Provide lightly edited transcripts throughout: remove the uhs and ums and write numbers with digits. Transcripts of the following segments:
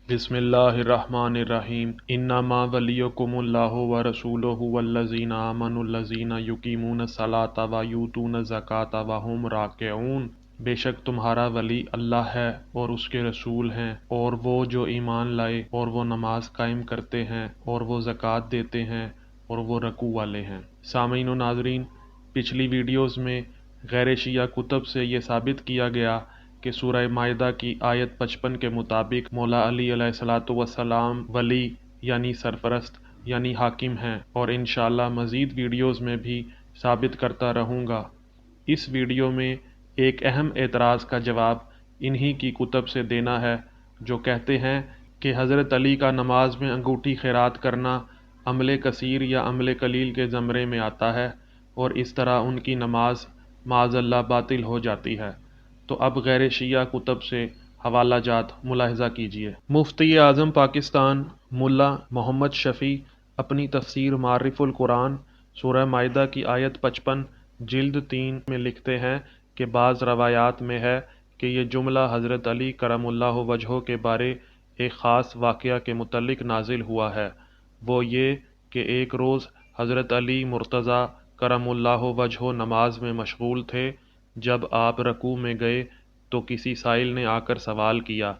بسم اللہ الرحمن الرحیم انما ولیکم اللہ ورسولہ والذین آمنوا الذین یقیمون الصلاۃ ویؤتون الزکاۃ وہم راکعون۔ بے شک تمہارا ولی اللہ ہے اور اس کے رسول ہیں، اور وہ جو ایمان لائے اور وہ نماز قائم کرتے ہیں اور وہ زکوٰۃ دیتے ہیں اور وہ رکوع والے ہیں۔ سامعین و ناظرین، پچھلی ویڈیوز میں غیر شیعہ کتب سے یہ ثابت کیا گیا کہ سورہ مائدہ کی آیت 55 کے مطابق مولا علی علیہ الصلوۃ والسلام ولی یعنی سرپرست یعنی حاکم ہیں، اور انشاءاللہ مزید ویڈیوز میں بھی ثابت کرتا رہوں گا۔ اس ویڈیو میں ایک اہم اعتراض کا جواب انہی کی کتب سے دینا ہے جو کہتے ہیں کہ حضرت علی کا نماز میں انگوٹھی خیرات کرنا عمل کثیر یا عمل قلیل کے زمرے میں آتا ہے، اور اس طرح ان کی نماز معاذ اللہ باطل ہو جاتی ہے۔ تو اب غیر شیعہ کتب سے حوالہ جات ملاحظہ کیجیے۔ مفتی اعظم پاکستان ملا محمد شفیع اپنی تفسیر معارف القرآن سورہ مائدہ کی آیت 55 جلد 3 میں لکھتے ہیں کہ بعض روایات میں ہے کہ یہ جملہ حضرت علی کرم اللہ وجہہ کے بارے ایک خاص واقعہ کے متعلق نازل ہوا ہے۔ وہ یہ کہ ایک روز حضرت علی مرتضیٰ کرم اللہ وجہہ نماز میں مشغول تھے۔ جب آپ رکوع میں گئے تو کسی سائل نے آ کر سوال کیا۔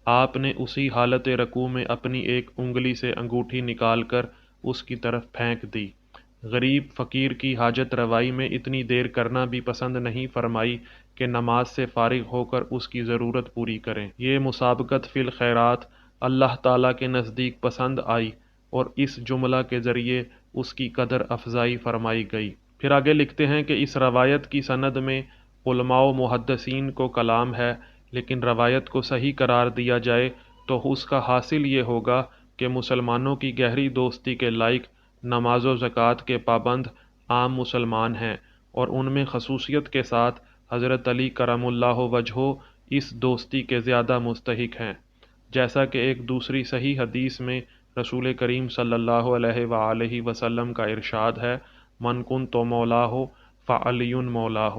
آپ نے اسی حالت رکوع میں اپنی ایک انگلی سے انگوٹھی نکال کر اس کی طرف پھینک دی۔ غریب فقیر کی حاجت روائی میں اتنی دیر کرنا بھی پسند نہیں فرمائی کہ نماز سے فارغ ہو کر اس کی ضرورت پوری کریں۔ یہ مسابقت فی الخیرات اللہ تعالیٰ کے نزدیک پسند آئی اور اس جملہ کے ذریعے اس کی قدر افزائی فرمائی گئی۔ پھر آگے لکھتے ہیں کہ اس روایت کی سند میں علماء و محدثین کو کلام ہے، لیکن روایت کو صحیح قرار دیا جائے تو اس کا حاصل یہ ہوگا کہ مسلمانوں کی گہری دوستی کے لائق نماز و زکوٰۃ کے پابند عام مسلمان ہیں، اور ان میں خصوصیت کے ساتھ حضرت علی کرم اللہ وجہہ اس دوستی کے زیادہ مستحق ہیں، جیسا کہ ایک دوسری صحیح حدیث میں رسول کریم صلی اللہ علیہ وآلہ وسلم کا ارشاد ہے: من کنت مولاہ فعلی مولاہ،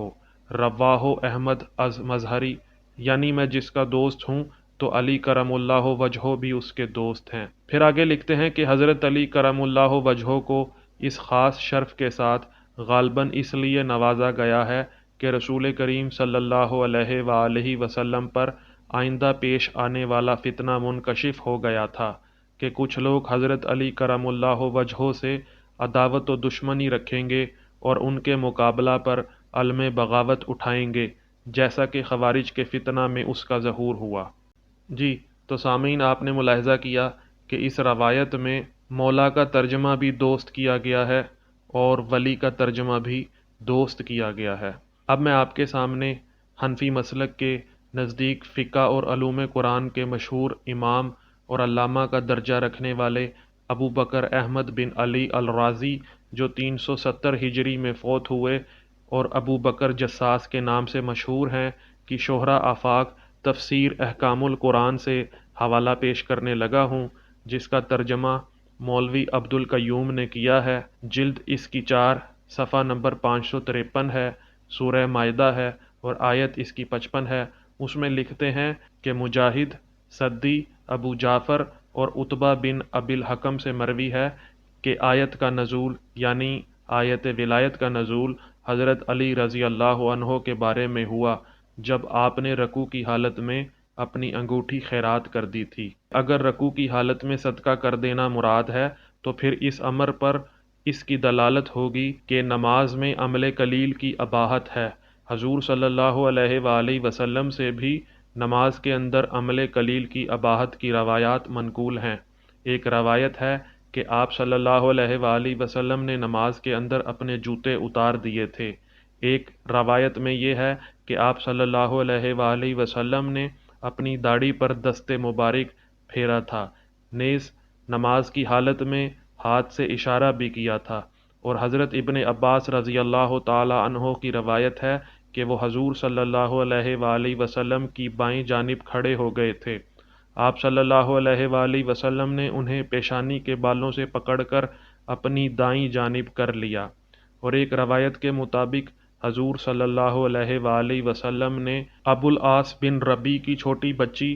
رواہ احمد از مظہری، یعنی میں جس کا دوست ہوں تو علی کرم اللہ وجہہ بھی اس کے دوست ہیں۔ پھر آگے لکھتے ہیں کہ حضرت علی کرم اللہ وجہہ کو اس خاص شرف کے ساتھ غالباً اس لیے نوازا گیا ہے کہ رسول کریم صلی اللہ علیہ وآلہ وسلم پر آئندہ پیش آنے والا فتنہ منکشف ہو گیا تھا کہ کچھ لوگ حضرت علی کرم اللہ وجہہ سے عداوت و دشمنی رکھیں گے اور ان کے مقابلہ پر علم بغاوت اٹھائیں گے، جیسا کہ خوارج کے فتنہ میں اس کا ظہور ہوا۔ جی تو سامعین، آپ نے ملاحظہ کیا کہ اس روایت میں مولا کا ترجمہ بھی دوست کیا گیا ہے اور ولی کا ترجمہ بھی دوست کیا گیا ہے۔ اب میں آپ کے سامنے حنفی مسلک کے نزدیک فقہ اور علوم قرآن کے مشہور امام اور علامہ کا درجہ رکھنے والے ابو بکر احمد بن علی الرازی، جو 370 ہجری میں فوت ہوئے اور ابو بکر جساس کے نام سے مشہور ہیں، کی شہرہ آفاق تفسیر احکام القرآن سے حوالہ پیش کرنے لگا ہوں، جس کا ترجمہ مولوی عبد القیوم نے کیا ہے۔ جلد اس کی 4 صفحہ نمبر 553 ہے، سورہ مائدہ ہے اور آیت اس کی 55 ہے۔ اس میں لکھتے ہیں کہ مجاہد، سدی، ابو جعفر اور عتبہ بن ابی الحکم سے مروی ہے کہ آیت کا نزول یعنی آیت ولایت کا نزول حضرت علی رضی اللہ عنہ کے بارے میں ہوا جب آپ نے رکوع کی حالت میں اپنی انگوٹھی خیرات کر دی تھی۔ اگر رکوع کی حالت میں صدقہ کر دینا مراد ہے تو پھر اس امر پر اس کی دلالت ہوگی کہ نماز میں عمل قلیل کی اباحت ہے۔ حضور صلی اللہ علیہ وآلہ وسلم سے بھی نماز کے اندر عمل قلیل کی اباحت کی روایات منقول ہیں۔ ایک روایت ہے کہ آپ صلی اللہ علیہ وآلہ وسلم نے نماز کے اندر اپنے جوتے اتار دیے تھے۔ ایک روایت میں یہ ہے کہ آپ صلی اللہ علیہ وآلہ وسلم نے اپنی داڑھی پر دست مبارک پھیرا تھا، نیز نماز کی حالت میں ہاتھ سے اشارہ بھی کیا تھا، اور حضرت ابن عباس رضی اللہ تعالی عنہ کی روایت ہے کہ وہ حضور صلی اللہ علیہ وآلہ وسلم کی بائیں جانب کھڑے ہو گئے تھے۔ آپ صلی اللہ علیہ وآلہ وسلم نے انہیں پیشانی کے بالوں سے پکڑ کر اپنی دائیں جانب کر لیا، اور ایک روایت کے مطابق حضور صلی اللہ علیہ وآلہ وسلم نے ابو العاص بن ربیع کی چھوٹی بچی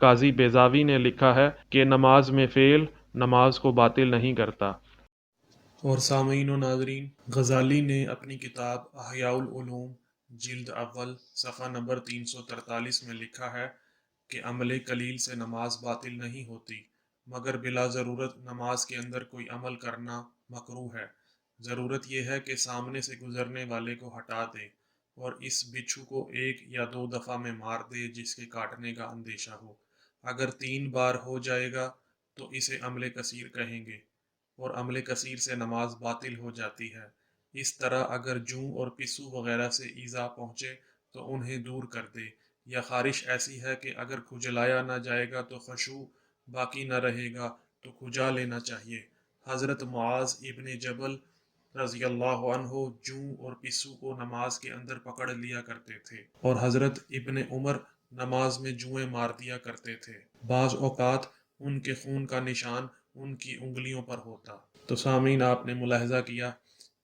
قاضی بیضاوی نے لکھا ہے کہ نماز میں فعل نماز کو باطل نہیں کرتا۔ اور سامعین و ناظرین، غزالی نے اپنی کتاب احیاء العلوم جلد اول صفحہ نمبر 343 میں لکھا ہے کہ عمل قلیل سے نماز باطل نہیں ہوتی، مگر بلا ضرورت نماز کے اندر کوئی عمل کرنا مکروہ ہے۔ ضرورت یہ ہے کہ سامنے سے گزرنے والے کو ہٹا دے اور اس بچھو کو 1 یا 2 دفعہ میں مار دے جس کے کاٹنے کا اندیشہ ہو۔ اگر 3 بار ہو جائے گا تو اسے عمل کثیر کہیں گے، اور عمل کثیر سے نماز باطل ہو جاتی ہے۔ اس طرح اگر جوں اور پسو وغیرہ سے ایذا پہنچے تو انہیں دور کر دے، یا خارش ایسی ہے کہ اگر کھجلایا نہ جائے گا تو خشوع باقی نہ رہے گا تو کھجا لینا چاہیے۔ حضرت معاذ ابن جبل رضی اللہ عنہ جوں اور پسو کو نماز کے اندر پکڑ لیا کرتے تھے، اور حضرت ابن عمر نماز میں جوئیں مار دیا کرتے تھے۔ بعض اوقات ان کے خون کا نشان ان کی انگلیوں پر ہوتا۔ تو سامعین، آپ نے ملاحظہ کیا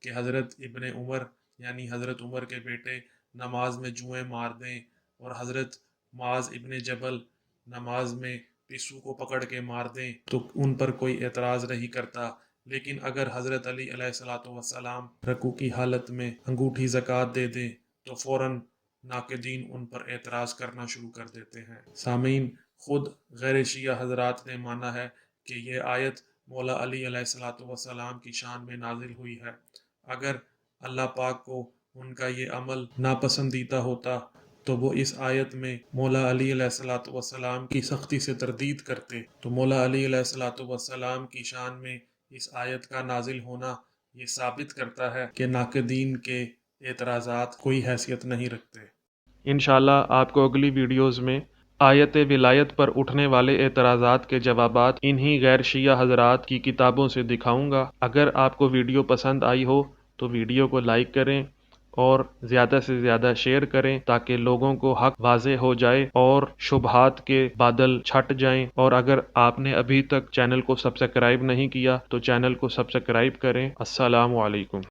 کہ حضرت ابن عمر یعنی حضرت عمر کے بیٹے نماز میں جوئیں مار دیں اور حضرت معاذ ابن جبل نماز میں پسو کو پکڑ کے مار دیں تو ان پر کوئی اعتراض نہیں کرتا، لیکن اگر حضرت علی علیہ الصلوۃ والسلام رکوع کی حالت میں انگوٹھی زکوٰۃ دے دیں تو فوراً ناقدین ان پر اعتراض کرنا شروع کر دیتے ہیں۔ سامعین، خود غیر شیعہ حضرات نے مانا ہے کہ یہ آیت مولا علی علیہ الصلوۃ والسلام کی شان میں نازل ہوئی ہے۔ اگر اللہ پاک کو ان کا یہ عمل ناپسندیدہ ہوتا تو وہ اس آیت میں مولا علی علیہ الصلوۃ والسلام کی سختی سے تردید کرتے۔ تو مولا علی علیہ الصلوۃ والسلام کی شان میں اس آیت کا نازل ہونا یہ ثابت کرتا ہے کہ ناقدین کے اعتراضات کوئی حیثیت نہیں رکھتے۔ انشاءاللہ آپ کو اگلی ویڈیوز میں آیت ولایت پر اٹھنے والے اعتراضات کے جوابات انہی غیر شیعہ حضرات کی کتابوں سے دکھاؤں گا۔ اگر آپ کو ویڈیو پسند آئی ہو تو ویڈیو کو لائک کریں اور زیادہ سے زیادہ شیئر کریں تاکہ لوگوں کو حق واضح ہو جائے اور شبہات کے بادل چھٹ جائیں۔ اور اگر آپ نے ابھی تک چینل کو سبسکرائب نہیں کیا تو چینل کو سبسکرائب کریں۔ السلام علیکم۔